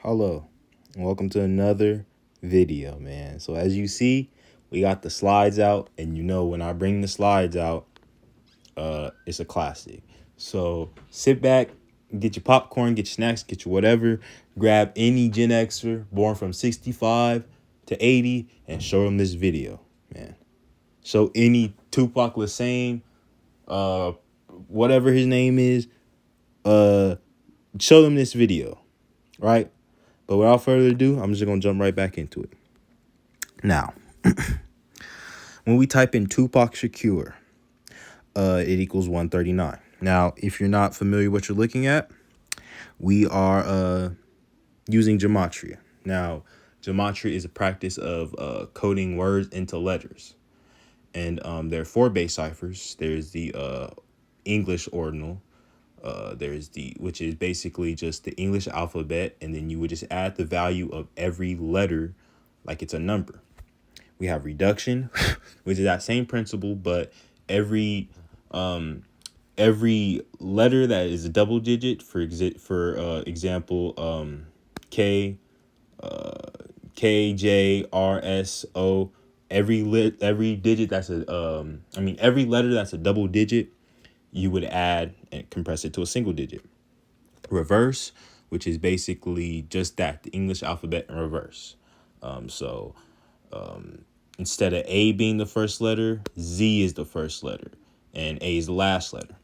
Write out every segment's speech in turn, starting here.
Hello, and welcome to another video, man. So as you see, we got the slides out, and you know when I bring the slides out, it's a classic. So sit back, get your popcorn, get your snacks, get your whatever, grab any Gen Xer born from 65 to 80, and show them this video, man. Show any Tupac Lasane, uh, whatever his name is, uh, show them this video, right? But without further ado, I'm just going to jump right back into it. Now, when we type in Tupac Shakur, it equals 139. Now, if you're not familiar with what you're looking at, we are using gematria. Now, gematria is a practice of coding words into letters. And there are four base ciphers. There's the English ordinal. There's which is basically just the English alphabet, and then you would just add the value of every letter like it's a number. We have reduction, which is that same principle, but every letter that is a double digit, for example, K, K, J, R, S, O. Every digit that's every letter that's a double digit, you would add and compress it to a single digit. Reverse, which is basically just that, the English alphabet in reverse. So instead of A being the first letter, Z is the first letter, and A is the last letter.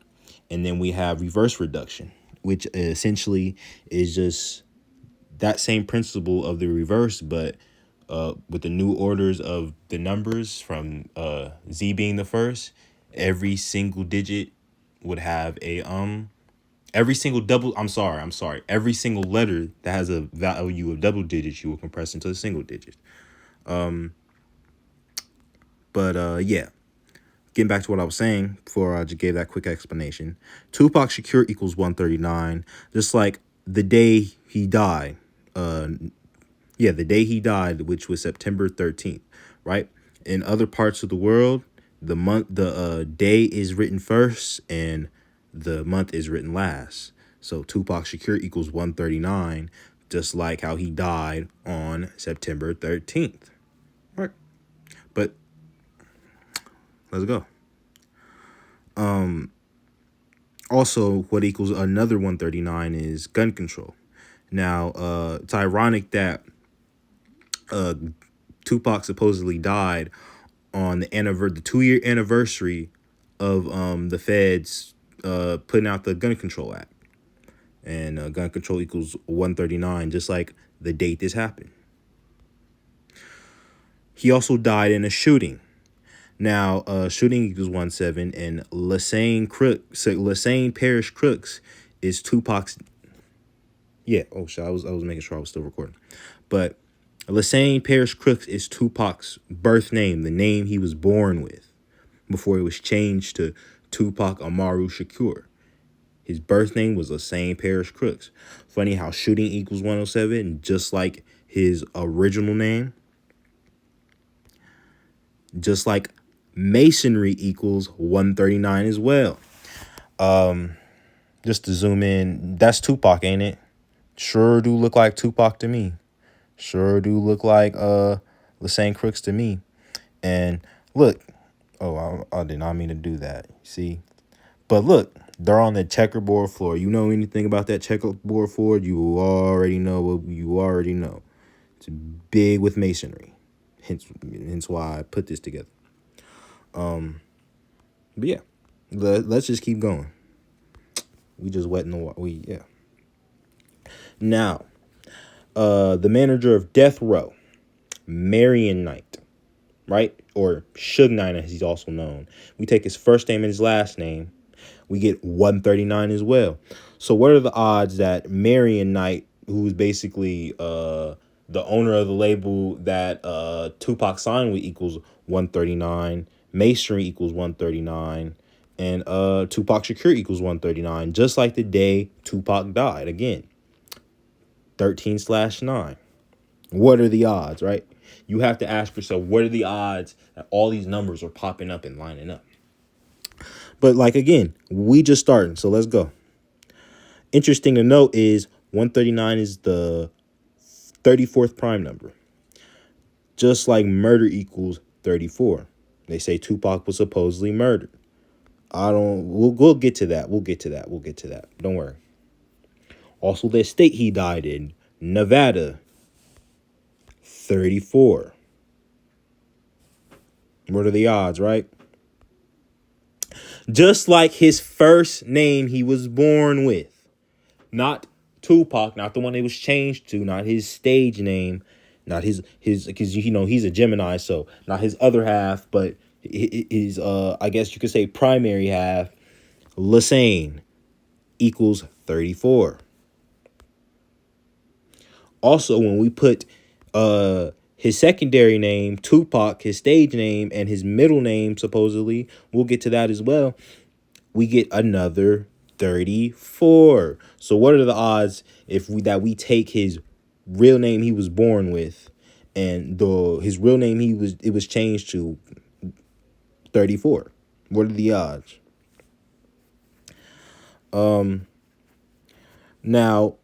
And then we have reverse reduction, which essentially is just that same principle of the reverse, but with the new orders of the numbers from Z being the first, every single digit would have a every single every single letter that has a value of double digits, you will compress into a single digit. Yeah, getting back to what I was saying before I just gave that quick explanation. Tupac Shakur equals 139, just like the day he died. The day he died, which was September 13th, right? In other parts of the world, the day is written first and the month is written last. So Tupac Shakur equals 139, just like how he died on September 13th. Right. But let's go. Also, what equals another 139 is gun control. Now, it's ironic that Tupac supposedly died on the 2-year anniversary of the feds putting out the Gun Control Act. And gun control equals 139, just like the date this happened. He also died in a shooting. Now, shooting equals 17, and Lasane Parish Crooks is Tupac's. Yeah. Oh, shit. I was making sure I was still recording, but Lasane Parish Crooks is Tupac's birth name, the name he was born with, before it was changed to Tupac Amaru Shakur. His birth name was Lasane Parish Crooks. Funny how shooting equals 107, just like his original name. Just like masonry equals 139 as well. Just to zoom in, that's Tupac, ain't it? Sure do look like Tupac to me. Sure do look like Lasane Crooks to me. And look, I did not mean to do that. See? But look, they're on the checkerboard floor. You know anything about that checkerboard floor? You already know what you already know. It's big with masonry. Hence why I put this together. But yeah, let's just keep going. We just wet in the water. Now, the manager of Death Row, Marion Knight, right? Or Suge Knight, as he's also known. We take his first name and his last name. We get 139 as well. So what are the odds that Marion Knight, who's basically the owner of the label that Tupac signed with, equals 139, masonry equals 139, and Tupac Shakur equals 139, just like the day Tupac died. Again, 13/9. What are the odds, right? You have to ask yourself, what are the odds that all these numbers are popping up and lining up? But like, again, we just starting, so let's go. Interesting to note is 139 is the 34th prime number. Just like murder equals 34. They say Tupac was supposedly murdered. We'll get to that. We'll get to that. Don't worry. Also, the state he died in, Nevada, 34. What are the odds, right? Just like his first name he was born with. Not Tupac, not the one it was changed to, not his stage name, not his because he's a Gemini, so not his other half, but his I guess you could say primary half, Lassane, equals 34. Also, when we put his secondary name, Tupac, his stage name, and his middle name, supposedly, we'll get to that as well, we get another 34. So what are the odds if we take his real name he was born with and his real name it was changed to 34? What are the odds? Now,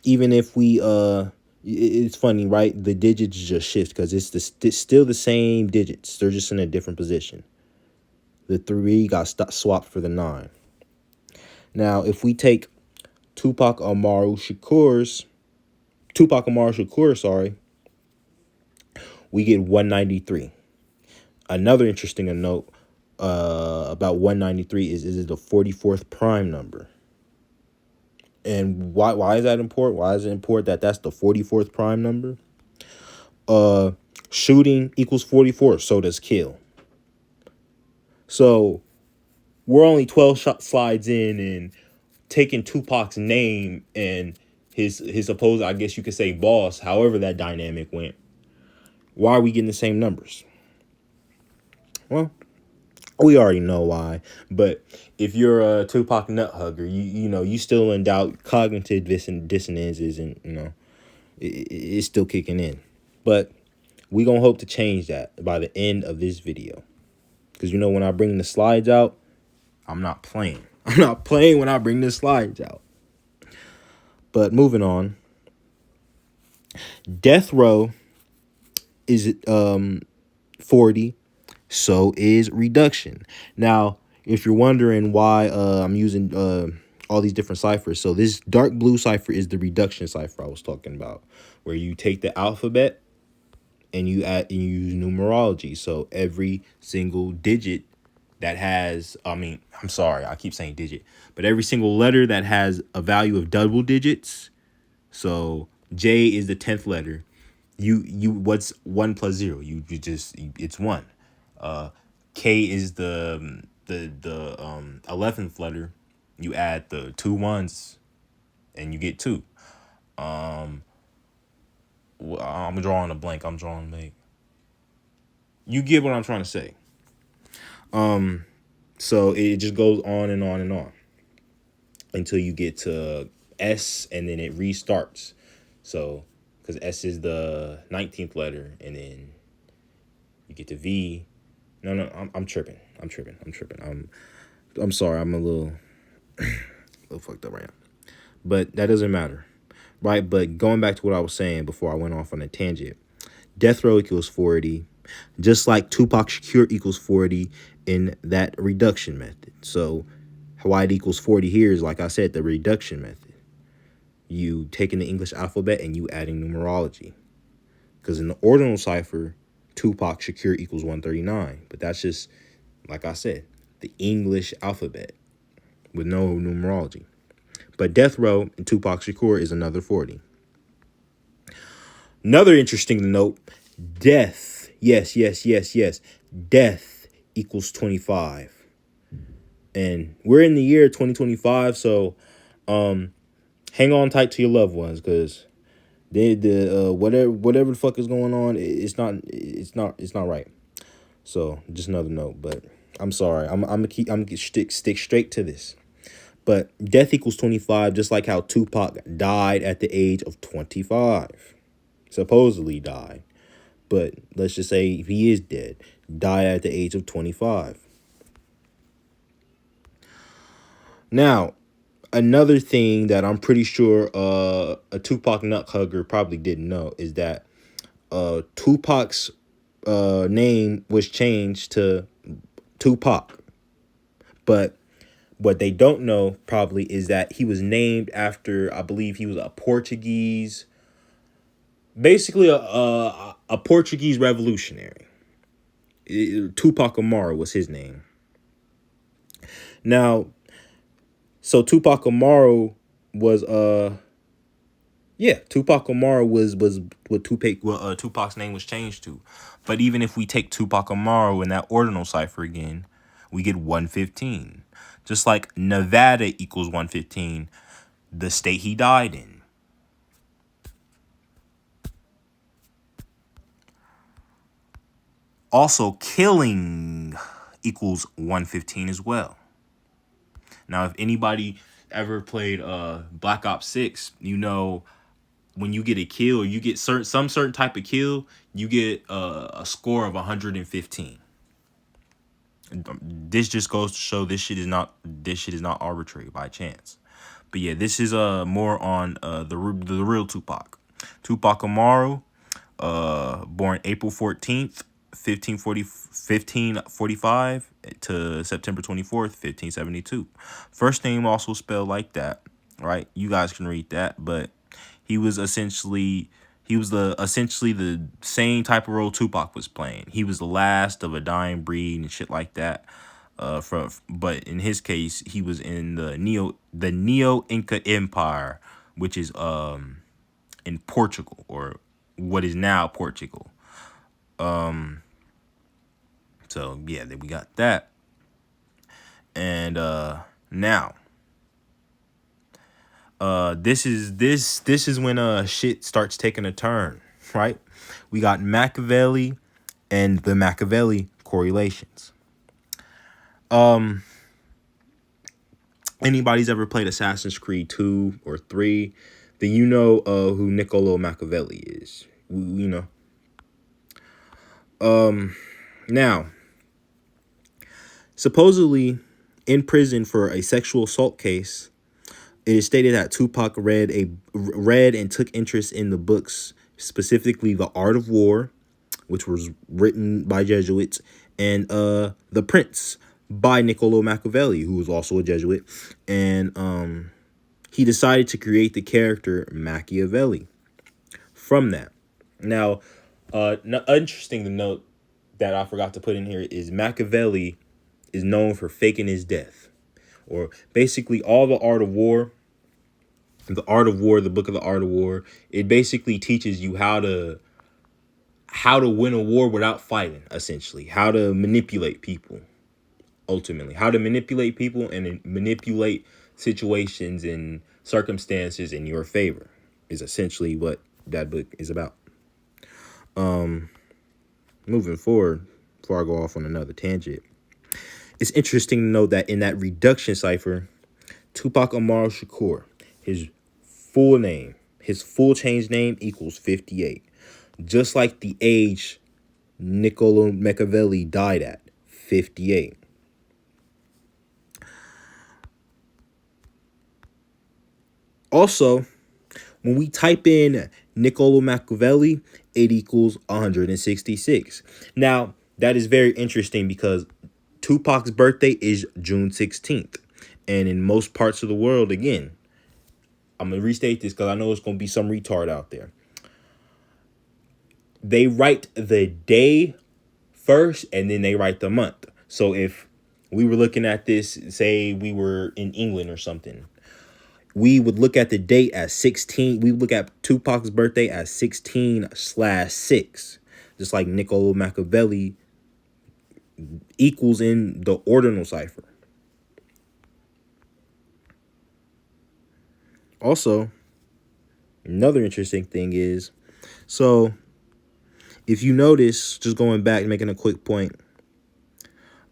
even if we it's funny, right? The digits just shift because it's still the same digits. They're just in a different position. The 3 got swapped for the 9. Now, if we take Tupac Amaru Shakur, we get 193. Another interesting note about 193 is the 44th prime number. And why is that important? Why is it important that that's the 44th prime number? Shooting equals 44, so does kill. So we're only 12 slides in and taking Tupac's name and his supposed, I guess you could say, boss, however that dynamic went. Why are we getting the same numbers? Well, we already know why. But if you're a Tupac nut hugger, you still in doubt. Cognitive dissonances, and it's still kicking in. But we gonna hope to change that by the end of this video, because when I bring the slides out, I'm not playing. I'm not playing when I bring the slides out. But moving on, Death Row is 40. So is Reduction. Now, if you're wondering why I'm using all these different ciphers, so this dark blue cipher is the Reduction cipher I was talking about, where you take the alphabet and you use numerology. So every single digit that has, I'm sorry, I keep saying digit, but every single letter that has a value of double digits. So J is the 10th letter. What's 1 plus 0? It's 1. K is the 11th letter. You add the 2 ones and you get 2. I'm drawing a blank. You get what I'm trying to say. So it just goes on and on and on until you get to S, and then it restarts. So because S is the 19th letter, and then you get to V. No, I'm tripping. I'm sorry. I'm a little fucked up right now. But that doesn't matter, right? But going back to what I was saying before I went off on a tangent, Death Row equals 40, just like Tupac Shakur equals 40 in that reduction method. So why it equals 40 here is, like I said, the reduction method. You taking the English alphabet and you adding numerology. Because in the ordinal cipher, Tupac Shakur equals 139. But that's just, like I said, the English alphabet with no numerology. But Death Row and Tupac Shakur is another 40. Another interesting to note, death. Yes. Death equals 25. And we're in the year 2025, so hang on tight to your loved ones, because whatever the fuck is going on, it's not right. So just another note, but I'm sorry. I'm gonna stick straight to this. But death equals 25, just like how Tupac died at the age of 25. Supposedly died. But let's just say he is dead. Died at the age of 25. Now, Another thing that I'm pretty sure a Tupac nut hugger probably didn't know is that Tupac's name was changed to Tupac. But what they don't know probably is that he was named after, I believe he was a Portuguese, basically a Portuguese revolutionary. Tupac Amaru was his name. Now, so Tupac Amaru was Tupac Amaru was what Tupac's name was changed to. But even if we take Tupac Amaru in that ordinal cipher again, we get 115. Just like Nevada equals 115, the state he died in. Also, killing equals 115 as well. Now, if anybody ever played Black Ops 6, you know when you get a kill or you get some certain type of kill, you get a score of 115. This just goes to show this shit is not arbitrary by chance. But yeah, this is more on the real Tupac. Tupac Amaru, born April 14th, 1545 to September 24th, 1572. First name also spelled like that, right? You guys can read that, but he was essentially the same type of role Tupac was playing. He was the last of a dying breed and shit like that. But in his case, he was in the Neo Inca Empire, which is in Portugal, or what is now Portugal. So yeah, then we got that. And now this is when shit starts taking a turn, right? We got Machiavelli and the Machiavelli correlations. Anybody's ever played Assassin's Creed 2 or 3, then you know who Niccolo Machiavelli is. You know. Now, supposedly in prison for a sexual assault case, it is stated that Tupac read and took interest in the books, specifically The Art of War, which was written by Jesuits, and The Prince by Niccolo Machiavelli, who was also a Jesuit. And he decided to create the character Machiavelli from that. Now, interesting to note that I forgot to put in here is Machiavelli is known for faking his death. Or basically all the Art of War, the book of the Art of War, it basically teaches you how to win a war without fighting, essentially. How to manipulate people, ultimately. How to manipulate people and manipulate situations and circumstances in your favor is essentially what that book is about. Moving forward, before I go off on another tangent, it's interesting to note that in that reduction cipher, Tupac Amaru Shakur, his full name, his full changed name equals 58. Just like the age Niccolo Machiavelli died at, 58. Also, when we type in Niccolo Machiavelli, it equals 166. Now, that is very interesting because Tupac's birthday is June 16th. And in most parts of the world, again, I'm going to restate this because I know it's going to be some retard out there. They write the day first and then they write the month. So if we were looking at this, say we were in England or something, we would look at the date as 16. We would look at Tupac's birthday as 16/6, just like Niccolo Machiavelli equals in the ordinal cipher. Also, another interesting thing is, so if you notice, just going back, making a quick point,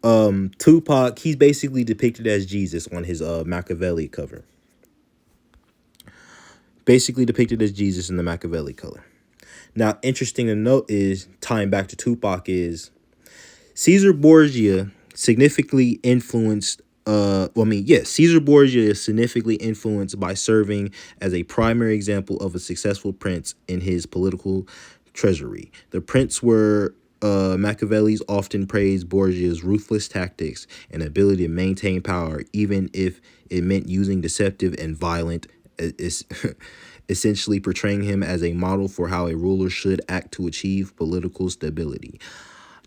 Tupac, he's basically depicted as Jesus on his Machiavelli cover. Basically depicted as Jesus in the Machiavelli color. Now, interesting to note is, tying back to Tupac, is Caesar Borgia significantly influenced Caesar Borgia is significantly influenced by serving as a primary example of a successful prince in his political treasury. The prince were Machiavelli's often praised Borgia's ruthless tactics and ability to maintain power, even if it meant using deceptive and violent, essentially portraying him as a model for how a ruler should act to achieve political stability,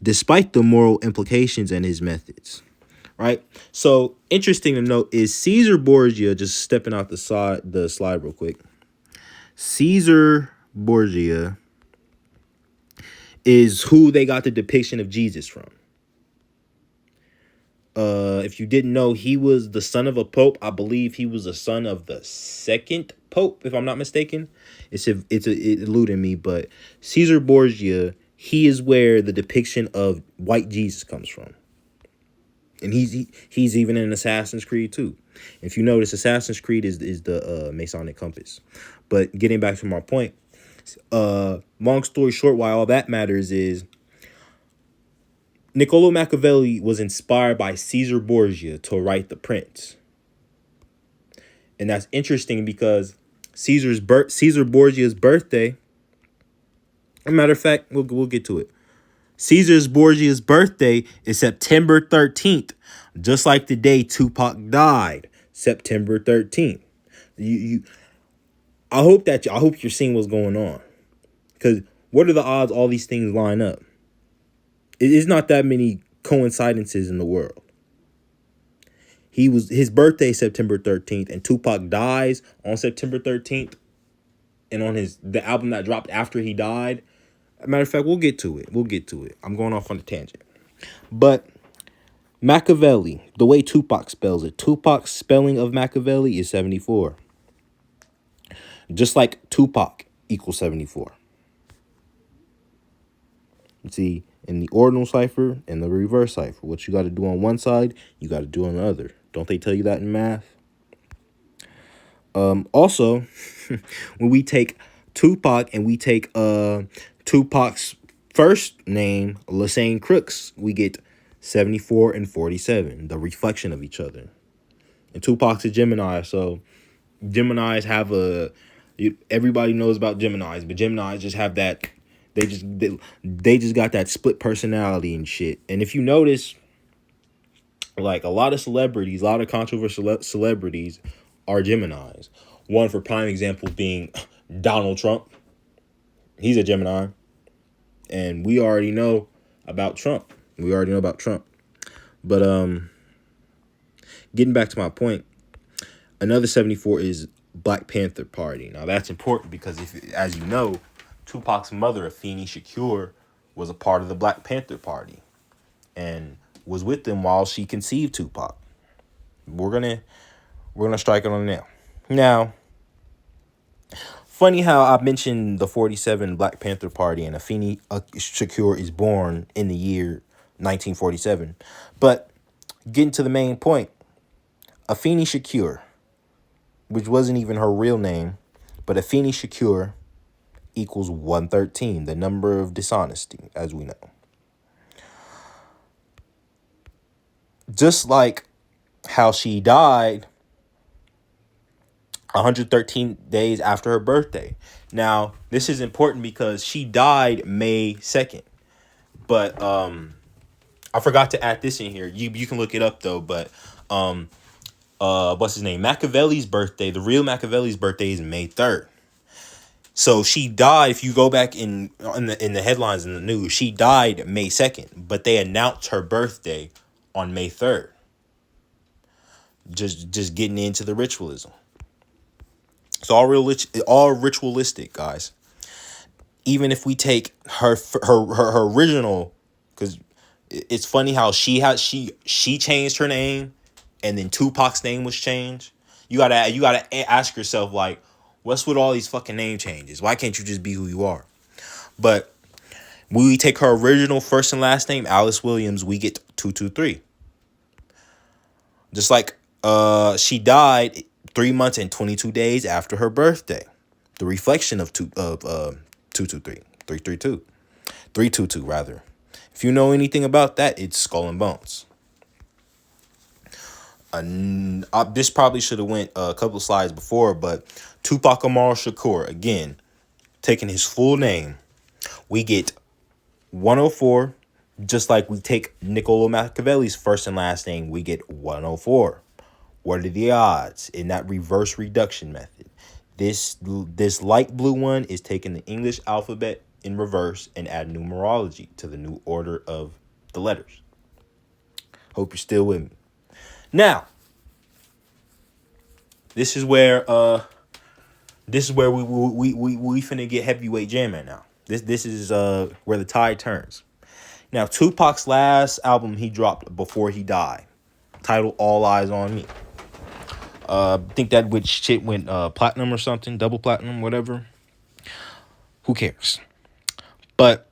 despite the moral implications and his methods. Right. So interesting to note is Caesar Borgia, just stepping out the slide real quick. Caesar Borgia is who they got the depiction of Jesus from. If you didn't know, he was the son of a pope. I believe he was the son of the second pope, if I'm not mistaken. It eluded me, but Caesar Borgia, he is where the depiction of white Jesus comes from. And he's even in Assassin's Creed too. If you notice, Assassin's Creed is the Masonic compass. But getting back to my point, long story short, why all that matters is Niccolo Machiavelli was inspired by Caesar Borgia to write The Prince. And that's interesting because Caesar Borgia's birthday, as a matter of fact, we'll get to it. Caesar Borgia's birthday is September 13th, just like the day Tupac died, September 13th. I hope you're seeing what's going on, because what are the odds all these things line up? It is not that many coincidences in the world. His birthday September 13th, and Tupac dies on September 13th, and on the album that dropped after he died. As a matter of fact, we'll get to it. I'm going off on a tangent. But Machiavelli, the way Tupac spells it, Tupac's spelling of Machiavelli is 74. Just like Tupac equals 74. You see, in the ordinal cipher and the reverse cipher, what you got to do on one side, you got to do on the other. Don't they tell you that in math? Also, when we take Tupac and we take Tupac's first name, Lassane Crooks, we get 74 and 47, the reflection of each other. And Tupac's a Gemini, so Geminis have everybody knows about Geminis, but Geminis just have that, they just got that split personality and shit. And if you notice, like a lot of controversial celebrities are Geminis. One for prime example being Donald Trump. He's a Gemini. And we already know about Trump. But getting back to my point, another 74 is Black Panther Party. Now that's important because as you know, Tupac's mother, Afeni Shakur, was a part of the Black Panther Party and was with them while she conceived Tupac. We're gonna strike it on the nail. Now, funny how I mentioned the 47 Black Panther Party and Afeni Shakur is born in the year 1947. But getting to the main point, Afeni Shakur, which wasn't even her real name, but Afeni Shakur equals 113, the number of dishonesty, as we know. Just like how she died 113 days after her birthday. Now, this is important because she died May 2nd. But I forgot to add this in here. You can look it up though, but what's his name? Machiavelli's birthday, the real Machiavelli's birthday is May 3rd. So she died, if you go back in the headlines in the news, she died May 2nd, but they announced her birthday on May 3rd. Just getting into the ritualism. It's all ritualistic, guys. Even if we take her original, because it's funny how she changed her name, and then Tupac's name was changed. You gotta ask yourself, like, what's with all these fucking name changes? Why can't you just be who you are? But when we take her original first and last name, Alice Williams, we get 223. Just like she died 3 months and 22 days after her birthday. The reflection of 223, 332, 322 rather. If you know anything about that, it's Skull and Bones. This probably should have went a couple slides before, but Tupac Amaru Shakur, again, taking his full name, we get 104, just like we take Niccolo Machiavelli's first and last name, we get 104. What are the odds in that reverse reduction method? This light blue one is taking the English alphabet in reverse and add numerology to the new order of the letters. Hope you're still with me. Now, this is where we finna get heavyweight jam at now. This is where the tide turns. Now, Tupac's last album he dropped before he died, titled All Eyes on Me. I think that which shit went platinum or something, double platinum, whatever. Who cares? But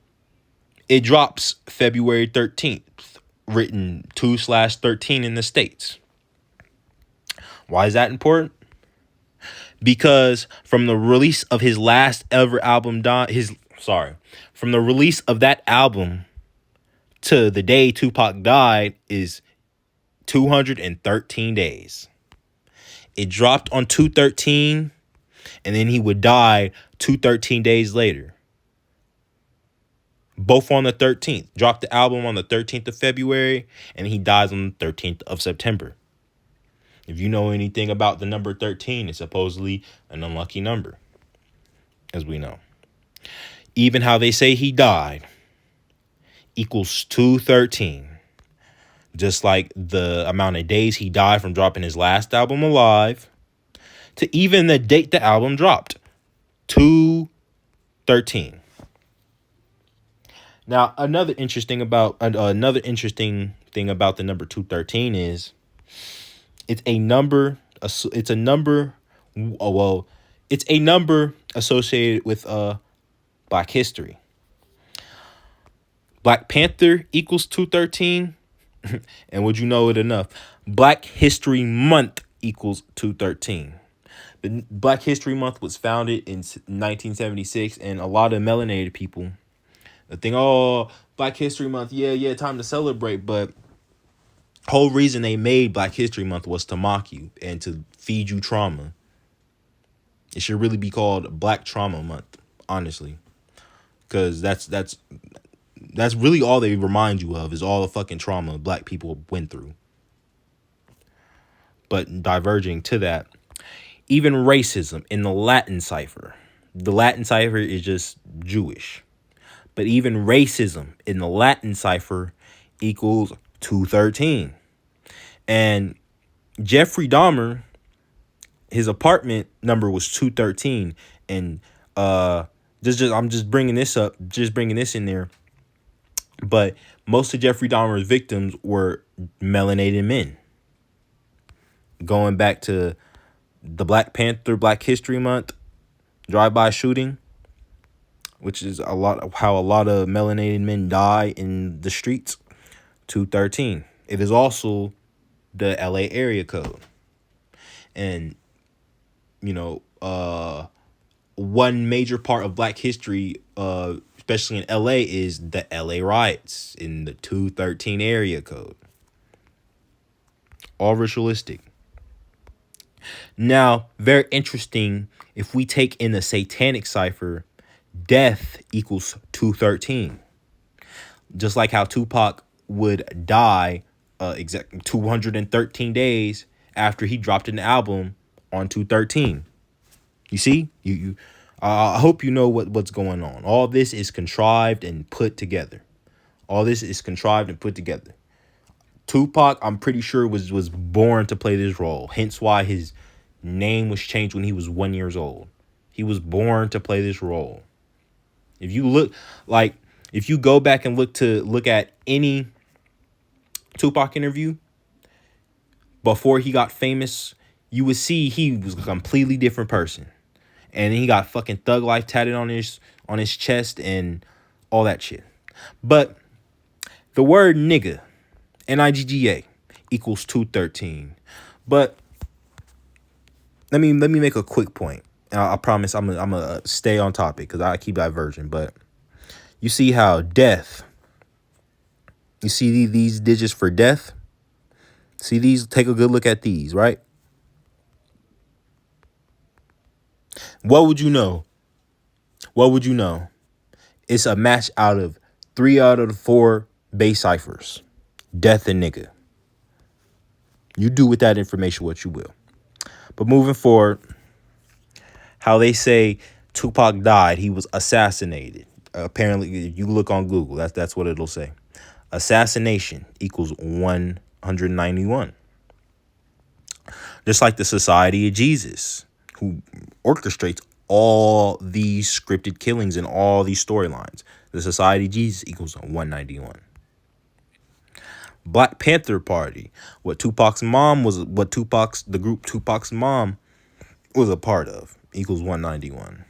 it drops February 13th, written 2/13 in the States. Why is that important? Because from the release of his last ever album, from the release of that album to the day Tupac died is 213 days. It dropped on 2/13, and then he would die 213 days later. Both on the 13th. Dropped the album on the 13th of February, and he dies on the 13th of September. If you know anything about the number 13, it's supposedly an unlucky number, as we know. Even how they say he died equals 213. Just like the amount of days he died from dropping his last album alive to even the date the album dropped, 213. Now, another interesting thing about the number 213 is it's a number associated with Black history. Black Panther equals 213. And would you know it enough? Black History Month equals 213. The Black History Month was founded in 1976, and a lot of melanated people think, oh, Black History Month, yeah, time to celebrate. But whole reason they made Black History Month was to mock you and to feed you trauma. It should really be called Black Trauma Month, honestly, because that's really all they remind you of is all the fucking trauma Black people went through. But diverging to that, even racism in the Latin cipher. The Latin cipher is just Jewish. But even racism in the Latin cipher equals 213. And Jeffrey Dahmer, his apartment number was 213. And I'm just bringing this up, just bringing this in there. But most of Jeffrey Dahmer's victims were melanated men. Going back to the Black Panther Black History Month drive-by shooting, which is how a lot of melanated men die in the streets, 213. It is also the LA area code. And, one major part of Black history, especially in LA, is the LA riots in the 213 area code. All ritualistic. Now, very interesting, if we take in the satanic cipher, death equals 213. Just like how Tupac would die exactly 213 days after he dropped an album on 213. You see? I hope you know what's going on. All this is contrived and put together. Tupac, I'm pretty sure, was born to play this role. Hence why his name was changed when he was 1 year old. He was born to play this role. If you go back and look at any Tupac interview before he got famous, you would see he was a completely different person. And then he got fucking Thug Life tatted on his chest and all that shit. But the word nigga, Nigga, equals 213. But let me make a quick point. I promise I'm gonna stay on topic because I keep diverging. But you see how death, you see these digits for death, See these? Take a good look at these, right? What would you know? What would you know? It's a match out of 3 out of the 4 base ciphers. Death and nigga. You do with that information what you will. But moving forward, how they say Tupac died, he was assassinated. Apparently, if you look on Google, that's what it'll say. Assassination equals 191. Just like the Society of Jesus, who orchestrates all these scripted killings and all these storylines. The Society of Jesus equals 191. Black Panther Party, the group Tupac's mom was a part of, equals 191.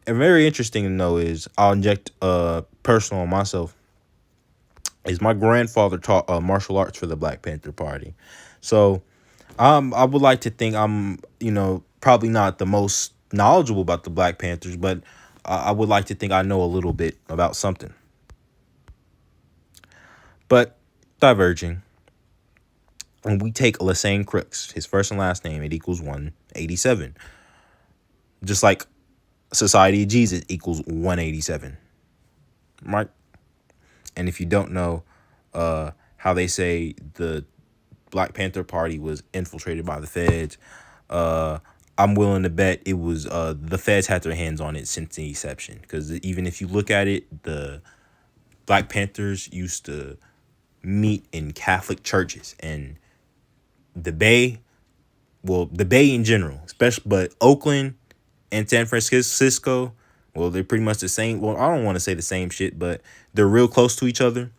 And very interesting to know is, I'll inject personal on myself, is my grandfather taught martial arts for the Black Panther Party. So I would like to think I'm, probably not the most knowledgeable about the Black Panthers, but I would like to think I know a little bit about something. But diverging, when we take Lassane Crooks, his first and last name, it equals 187. Just like Society of Jesus equals 187. Right? And if you don't know how they say the Black Panther Party was infiltrated by the feds, I'm willing to bet it was the feds had their hands on it since the inception. Because even if you look at it, the Black Panthers used to meet in Catholic churches, and the Bay in general, especially, but Oakland and San Francisco, well, they're pretty much the same. Well, I don't want to say the same shit, but they're real close to each other.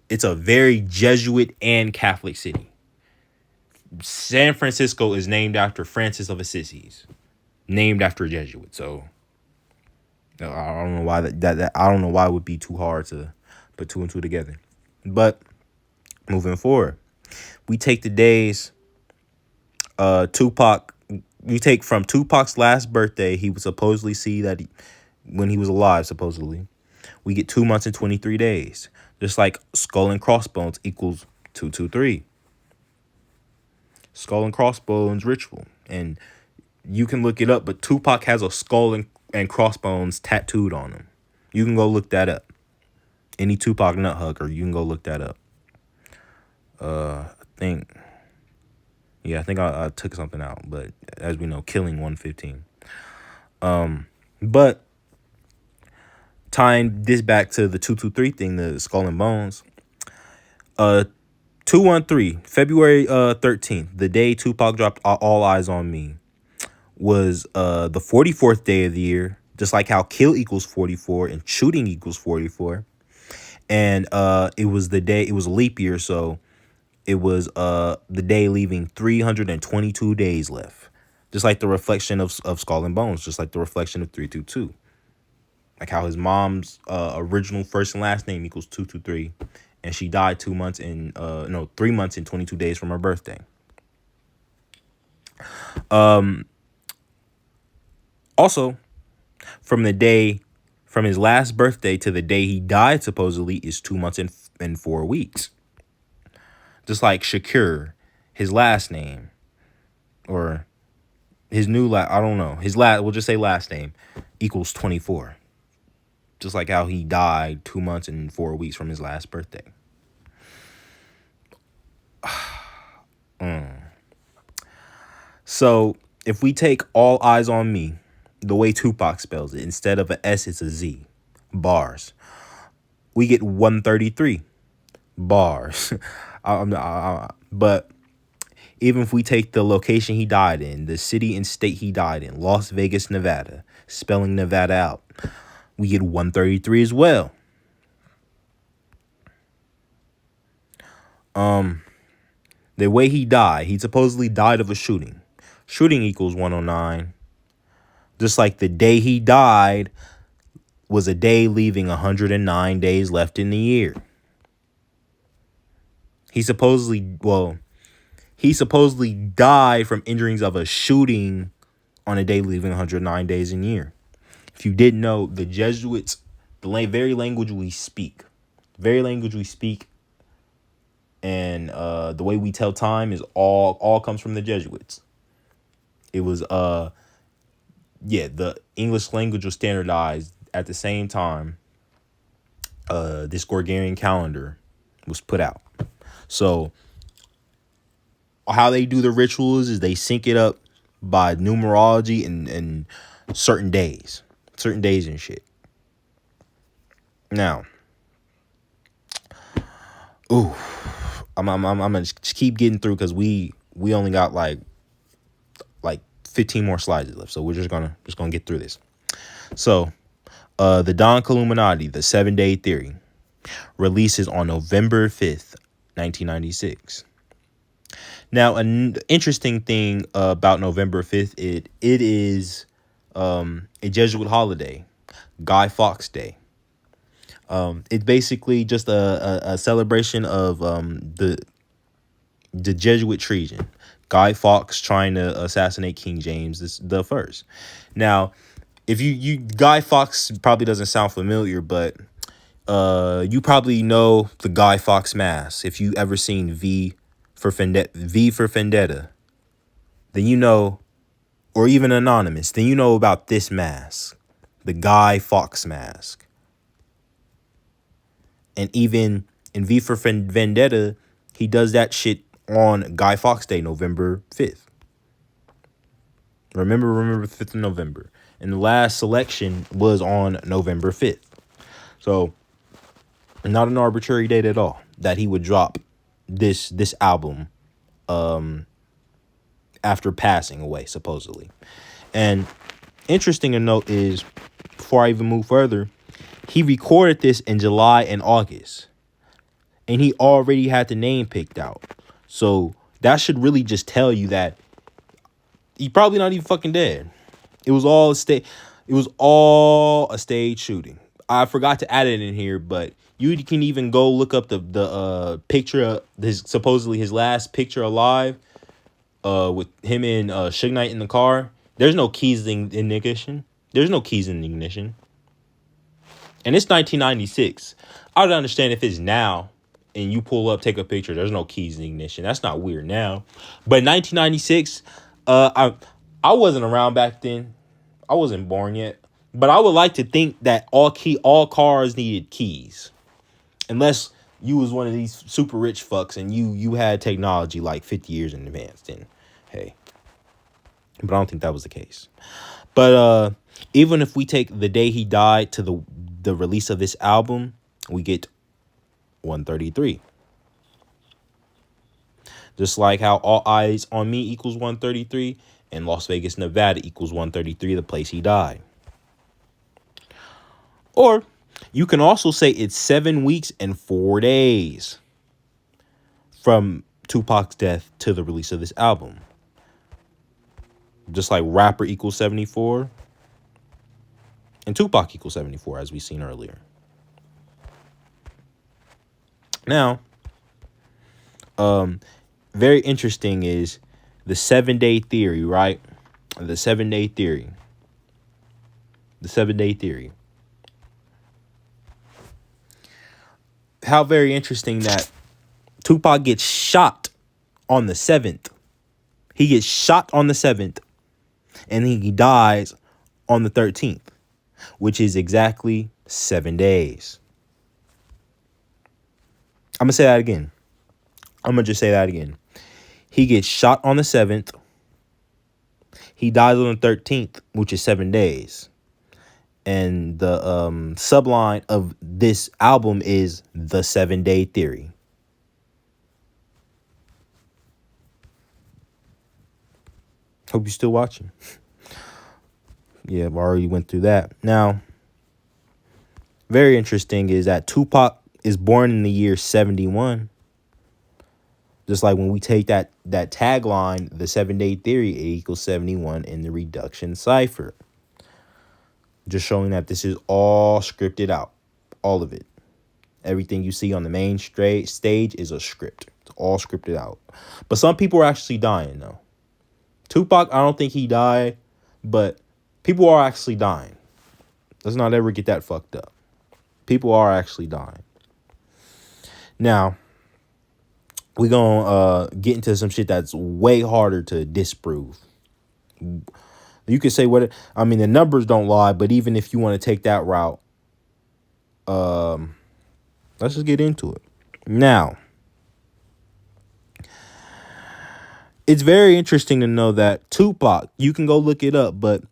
It's a very Jesuit and Catholic city. San Francisco is named after Francis of Assisi, named after a Jesuit. So I don't know why that I don't know why it would be too hard to put 2 and 2 together. But moving forward, we take the days Tupac. You take from Tupac's last birthday, he would supposedly see that when he was alive, supposedly, we get 2 months and 23 days. Just like skull and crossbones equals 223. Skull and crossbones ritual. And you can look it up, but Tupac has a skull and crossbones tattooed on him. You can go look that up. Any Tupac nut hugger, you can go look that up. I think I took something out, but as we know, killing 115. But tying this back to the 223 thing, the skull and bones. 213, February 13th, the day Tupac dropped All Eyes on Me, was the 44th day of the year, just like how kill equals 44 and shooting equals 44. And it was a leap year, so it was the day leaving 322 days left. Just like the reflection of Skull and Bones, just like the reflection of 322. Like how his mom's original first and last name equals 223, and she died 3 months and 22 days from her birthday. Also, from his last birthday to the day he died, supposedly, is 2 months and 4 weeks. Just like Shakur, his last name, or his we'll just say last name, equals 24. Just like how he died 2 months and 4 weeks from his last birthday. So, if we take All Eyes on Me, the way Tupac spells it, instead of an S, it's a Z. Bars. We get 133 bars. But even if we take the location he died in, the city and state he died in, Las Vegas, Nevada, spelling Nevada out, we get 133 as well. The way he died, he supposedly died of a shooting. Shooting equals 109. Just like the day he died was a day leaving 109 days left in the year. He supposedly died from injuries of a shooting on a day leaving 109 days in a year. If you didn't know, the Jesuits, the very language we speak and the way we tell time is all comes from the Jesuits. It was the English language was standardized at the same time this Gregorian calendar was put out. So how they do the rituals is they sync it up by numerology and certain days and shit. Now, I'm gonna just keep getting through because we only got like 15 more slides left, so we're just gonna get through this. So, the Don Illuminati, the 7-day theory, releases on November 5th, 1996. Now, an interesting thing about November 5th, it is a Jesuit holiday, Guy Fawkes Day. It's basically just a celebration of the Jesuit treason. Guy Fawkes trying to assassinate King James the First. Now, if you Guy Fawkes probably doesn't sound familiar, but you probably know the Guy Fawkes mask. If you ever seen V for Vendetta, then you know, or even Anonymous, then you know about this mask, the Guy Fawkes mask. And even in V for Vendetta, he does that shit on Guy Fawkes Day, November 5th. Remember 5th of November. And the last selection was on November 5th. So, not an arbitrary date at all that he would drop this album after passing away, supposedly. And interesting to note is, before I even move further, he recorded this in July and August. And he already had the name picked out. So that should really just tell you that he probably not even fucking dead. It was all a stage shooting. I forgot to add it in here, but you can even go look up the picture of supposedly his last picture alive, with him and Suge Knight in the car. There's no keys in ignition. There's no keys in the ignition. And it's 1996. I would understand if it's now and you pull up, take a picture, there's no keys in the ignition. That's not weird now. But 1996, I wasn't around back then. I wasn't born yet. But I would like to think that all cars needed keys. Unless you was one of these super rich fucks and you had technology like 50 years in advance, then hey. But I don't think that was the case. But even if we take the day he died to the release of this album, we get 133. Just like how All Eyes on Me equals 133 and Las Vegas, Nevada equals 133, the place he died. Or you can also say it's 7 weeks and 4 days from Tupac's death to the release of this album. Just like rapper equals 74 and Tupac equals 74, as we seen earlier. Now, very interesting is the 7-day theory, right? The 7-day theory. The 7-day theory. How very interesting that Tupac gets shot on the 7th. He gets shot on the 7th. And he dies on the 13th. Which is exactly 7 days. I'm going to say that again. I'm going to just say that again. He gets shot on the 7th. He dies on the 13th, which is 7 days. And the subline of this album is the 7-day theory. Hope you're still watching. Yeah, I've already went through that. Now, very interesting is that Tupac is born in the year 71. Just like when we take that tagline, the 7-day theory, A equals 71 in the reduction cipher. Just showing that this is all scripted out. All of it. Everything you see on the main stage is a script. It's all scripted out. But some people are actually dying, though. Tupac, I don't think he died, but people are actually dying. Let's not ever get that fucked up. People are actually dying. Now, we gonna get into some shit that's way harder to disprove. You could say what I mean, the numbers don't lie, but even if you want to take that route, let's just get into it. Now, it's very interesting to know that Tupac, you can go look it up, but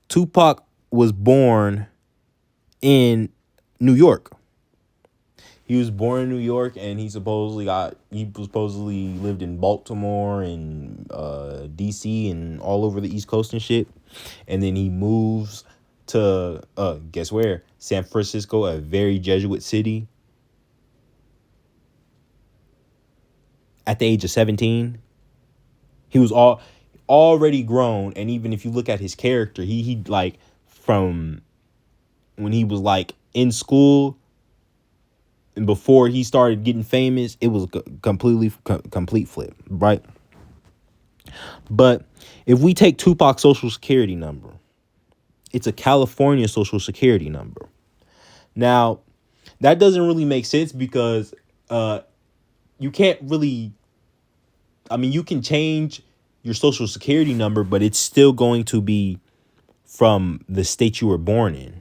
Tupac was born in New York. He was born in New York, and he supposedly lived in Baltimore and DC and all over the East Coast and shit. And then he moves to guess where? San Francisco, a very Jesuit city, at the age of 17. He was already grown, and even if you look at his character, he like from when he was like in school and before he started getting famous, it was a complete flip, right? But if we take Tupac's social security number, it's a California social security number. Now, that doesn't really make sense because you can't really, I mean, you can change your social security number, but it's still going to be from the state you were born in.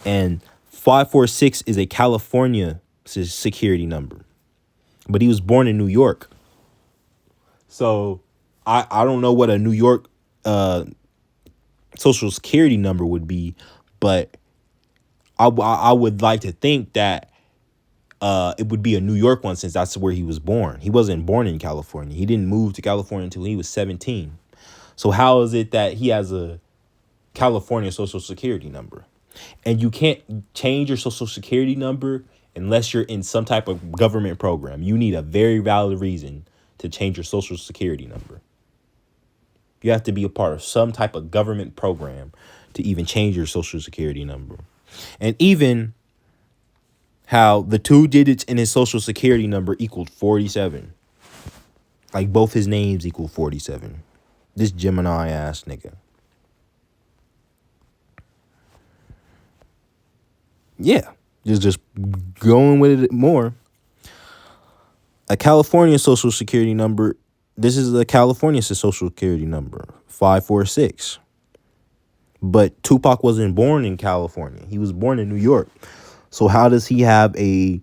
And 546 is a California security number, but he was born in New York. So I don't know what a New York social security number would be, but I would like to think that it would be a New York one since that's where he was born. He wasn't born in California. He didn't move to California until he was 17. So how is it that he has a California social security number? And you can't change your social security number unless you're in some type of government program. You need a very valid reason to change your social security number. You have to be a part of some type of government program to even change your social security number. And even how the 2 digits in his social security number equaled 47. Like both his names equal 47. This Gemini ass nigga. Yeah, just going with it more. A California social security number. This is a California social security number, 546. But Tupac wasn't born in California. He was born in New York. So how does he have a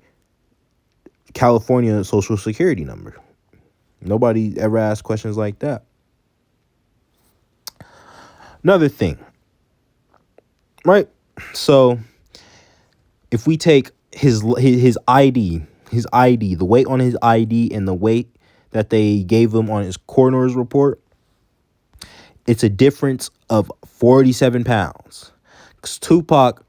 California social security number? Nobody ever asked questions like that. Another thing, right? So if we take his ID, the weight on his ID and the weight that they gave him on his coroner's report, it's a difference of 47 pounds. Because Tupac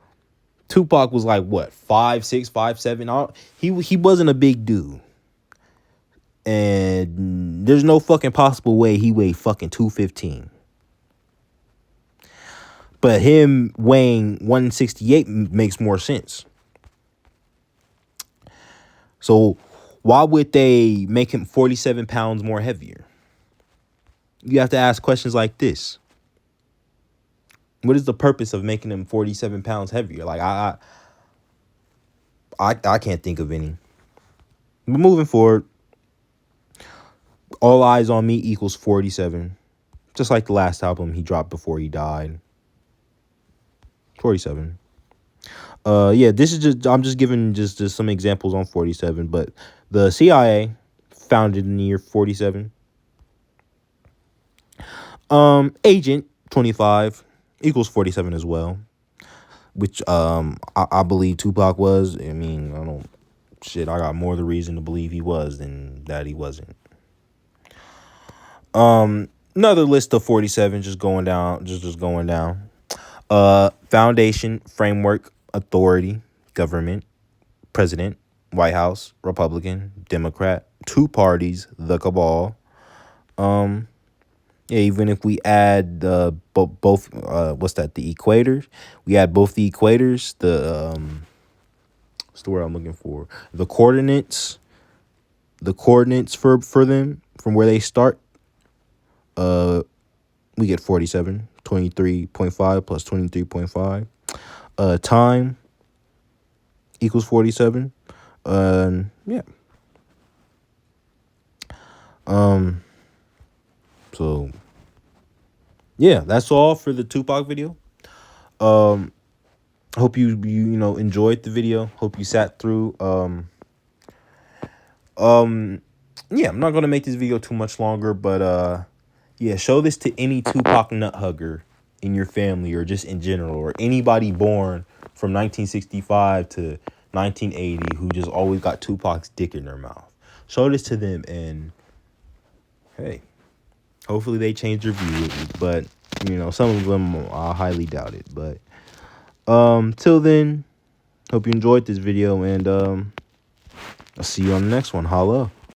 was like, what, 5'6", 5'7"? He wasn't a big dude. And there's no fucking possible way he weighed fucking 215. But him weighing 168 makes more sense. So why would they make him 47 pounds more heavier? You have to ask questions like this. What is the purpose of making him 47 pounds heavier? Like, I can't think of any. But moving forward, All Eyes on Me equals 47. Just like the last album he dropped before he died. 47. Yeah, this is just, I'm just giving just some examples on 47, but the CIA founded in the year 47. Agent 25 equals 47 as well, which I believe Tupac was. I mean, I got more the reason to believe he was than that he wasn't. Another list of 47 just going down, just going down. Foundation, framework, authority, government, president, White House, Republican, Democrat, 2 parties, the cabal. Yeah, even if we add both what's that? The equators. We add both the equators, what's the word I'm looking for? The coordinates for them from where they start. We get 47, 23.5 plus 23.5. Time equals 47. Yeah. So yeah, that's all for the Tupac video. Hope you enjoyed the video. Hope you sat through. Yeah, I'm not gonna make this video too much longer, but yeah, show this to any Tupac nut hugger in your family or just in general, or anybody born from 1965 to 1980 who just always got Tupac's dick in their mouth. Show this to them, and hey, hopefully they change their view with me. But some of them I highly doubt it. But till then, hope you enjoyed this video, and I'll see you on the next one. Holla.